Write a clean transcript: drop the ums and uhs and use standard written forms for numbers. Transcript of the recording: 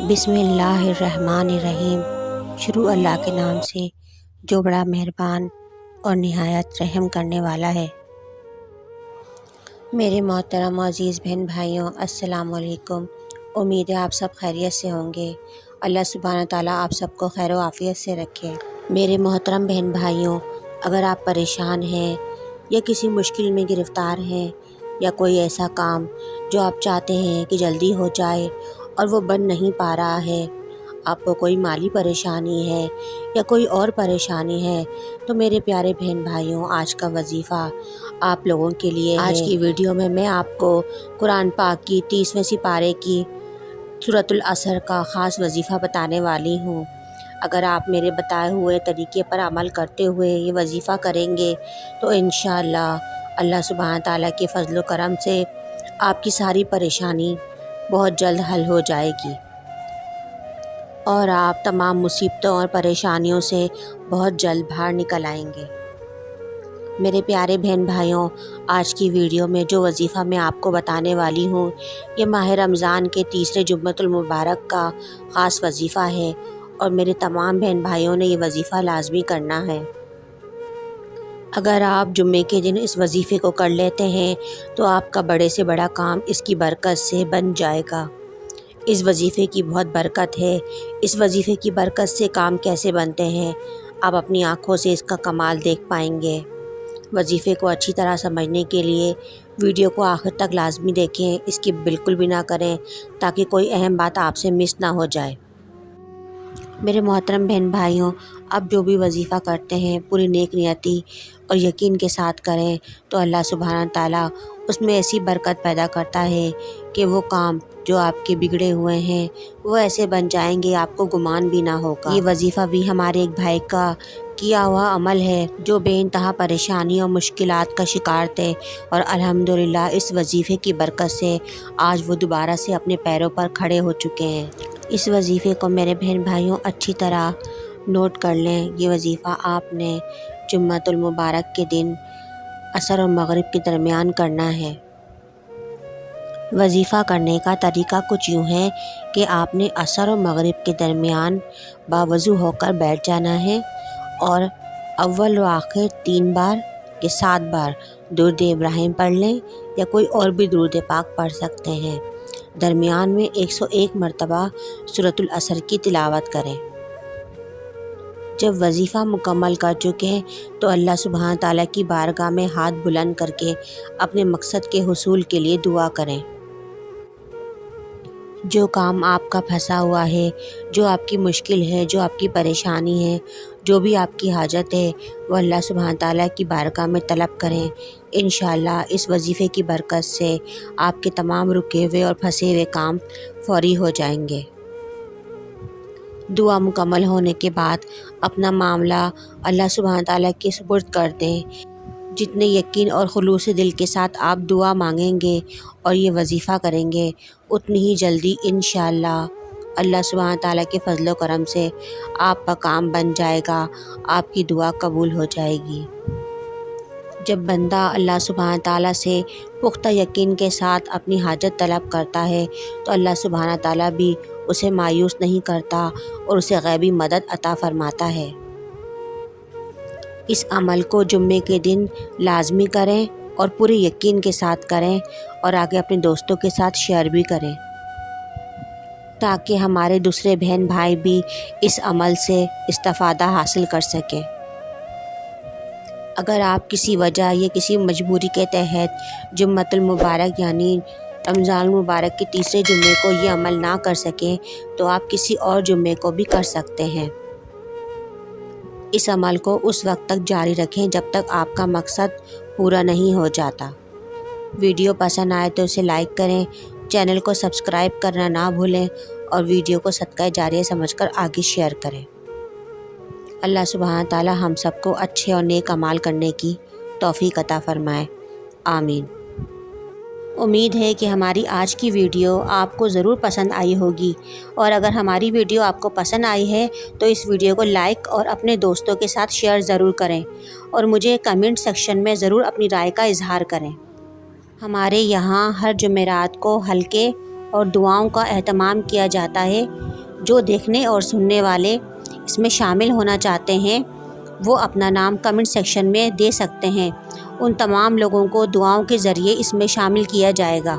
बिस्मिल्लाहिर्रहमानिर्रहीम। शुरू अल्लाह के नाम से जो बड़ा मेहरबान और निहायत रहम करने वाला है। मेरे मोहतरम और अज़ीज़ बहन भाइयों, अस्सलाम वालेकुम। उम्मीद है आप सब खैरियत से होंगे। अल्लाह सुब्हानहू तआला आप सबको खैर आफ़ियत से रखे। मेरे मोहतरम बहन भाइयों, अगर आप परेशान हैं या किसी मुश्किल में गिरफ़्तार हैं या कोई ऐसा काम जो आप चाहते हैं कि जल्दी हो जाए और वो बन नहीं पा रहा है, आपको कोई माली परेशानी है या कोई और परेशानी है, तो मेरे प्यारे बहन भाइयों, आज का वजीफ़ा आप लोगों के लिए है। आज की वीडियो में मैं आपको कुरान पाक की 30वें सिपारे की सूरतुल असर का ख़ास वजीफ़ा बताने वाली हूँ। अगर आप मेरे बताए हुए तरीके पर अमल करते हुए ये वजीफ़ा करेंगे तो इंशाअल्लाह अल्लाह सुब्हान ताला के फ़ज़ल व करम से आपकी सारी परेशानी बहुत जल्द हल हो जाएगी और आप तमाम मुसीबतों और परेशानियों से बहुत जल्द बाहर निकल आएंगे। मेरे प्यारे बहन भाइयों, आज की वीडियो में जो वजीफ़ा मैं आपको बताने वाली हूँ, ये माह रमज़ान के तीसरे जुम्मतुल मुबारक का ख़ास वजीफ़ा है और मेरे तमाम बहन भाइयों ने ये वजीफ़ा लाजमी करना है। अगर आप जुम्मे के दिन इस वजीफ़े को कर लेते हैं तो आपका बड़े से बड़ा काम इसकी बरकत से बन जाएगा। इस वजीफ़े की बहुत बरकत है। इस वजीफ़े की बरकत से काम कैसे बनते हैं, आप अपनी आँखों से इसका कमाल देख पाएंगे। वजीफ़े को अच्छी तरह समझने के लिए वीडियो को आखिर तक लाजमी देखें, इसकी बिल्कुल भी ना करें ताकि कोई अहम बात आपसे मिस ना हो जाए। मेरे मोहतरम बहन भाइयों, आप जो भी वजीफ़ा करते हैं पूरी नेक नियति और यकीन के साथ करें तो अल्लाह सुब्हान ताला उसमें ऐसी बरकत पैदा करता है कि वो काम जो आपके बिगड़े हुए हैं वो ऐसे बन जाएंगे, आपको गुमान भी ना होगा। ये वजीफ़ा भी हमारे एक भाई का किया हुआ अमल है जो बेइंतहा परेशानी और मुश्किलात का शिकार थे और अल्हम्दुलिल्लाह इस वजीफ़े की बरकत से आज वो दोबारा से अपने पैरों पर खड़े हो चुके हैं। इस वजीफ़े को मेरे बहन भाइयों अच्छी तरह नोट कर लें। ये वजीफ़ा आपने जुम्मतुल मुबारक के दिन असर और मगरिब के दरमियान करना है। वजीफ़ा करने का तरीका कुछ यूँ है कि आपने असर और मगरिब के दरमियान बावज़ू होकर बैठ जाना है और अव्वल व आखिर 3 बार या 7 बार दुरूद इब्राहिम पढ़ लें या कोई और भी दुरूद पाक पढ़ सकते हैं। दरमियान में 101 मरतबा सूरतुल असर की तिलावत करें। जब वजीफ़ा मुकम्मल कर चुकें तो अल्लाह सुब्हान ताला की बारगाह में हाथ बुलंद करके अपने मकसद के हुसूल के लिए दुआ करें। जो काम आपका फंसा हुआ है, जो आपकी मुश्किल है, जो आपकी परेशानी है, जो भी आपकी हाजत है, वो अल्लाह सुब्हान ताला की बारगाह में तलब करें। इंशाअल्लाह इस वजीफ़े की बरकत से आपके तमाम रुके हुए और फंसे हुए काम फौरी हो जाएंगे। दुआ मुकम्मल होने के बाद अपना मामला अल्लाह सुब्हान ताला के सुपुर्द कर दें। जितने यकीन और खुलूस दिल के साथ आप दुआ मांगेंगे और ये वजीफ़ा करेंगे, उतनी ही जल्दी इंशाअल्लाह अल्लाह सुब्हान ताला के फ़ज़ल व करम से आपका काम बन जाएगा, आपकी दुआ कबूल हो जाएगी। जब बंदा अल्लाह सुब्हान ताला से पुख्ता यकीन के साथ अपनी हाजत तलब करता है तो अल्लाह सुब्हान ताला भी उसे मायूस नहीं करता और उसे गैबी मदद अता फरमाता है। इस अमल को जुम्मे के दिन लाजमी करें और पूरे यकीन के साथ करें और आगे अपने दोस्तों के साथ शेयर भी करें ताकि हमारे दूसरे बहन भाई भी इस अमल से इस्तिफ़ादा हासिल कर सकें। अगर आप किसी वजह या किसी मजबूरी के तहत जुम्मतुल मुबारक यानी रमज़ान मुबारक के तीसरे जुम्मे को ये अमल ना कर सकें तो आप किसी और जुम्मे को भी कर सकते हैं। इस अमल को उस वक्त तक जारी रखें जब तक आपका मकसद पूरा नहीं हो जाता। वीडियो पसंद आए तो उसे लाइक करें, चैनल को सब्सक्राइब करना ना भूलें और वीडियो को सदका जारिया समझकर आगे शेयर करें। अल्लाह सुब्हान ताला हम सबको अच्छे और नेक अमाल करने की तौफीक अता फ़रमाए। आमीन। उम्मीद है कि हमारी आज की वीडियो आपको ज़रूर पसंद आई होगी और अगर हमारी वीडियो आपको पसंद आई है तो इस वीडियो को लाइक और अपने दोस्तों के साथ शेयर ज़रूर करें और मुझे कमेंट सेक्शन में ज़रूर अपनी राय का इजहार करें। ہمارے یہاں ہر جمعرات کو حلقے اور دعاؤں کا اہتمام کیا جاتا ہے۔ جو دیکھنے اور سننے والے اس میں شامل ہونا چاہتے ہیں وہ اپنا نام کمنٹ سیکشن میں دے سکتے ہیں۔ ان تمام لوگوں کو دعاؤں کے ذریعے اس میں شامل کیا جائے گا۔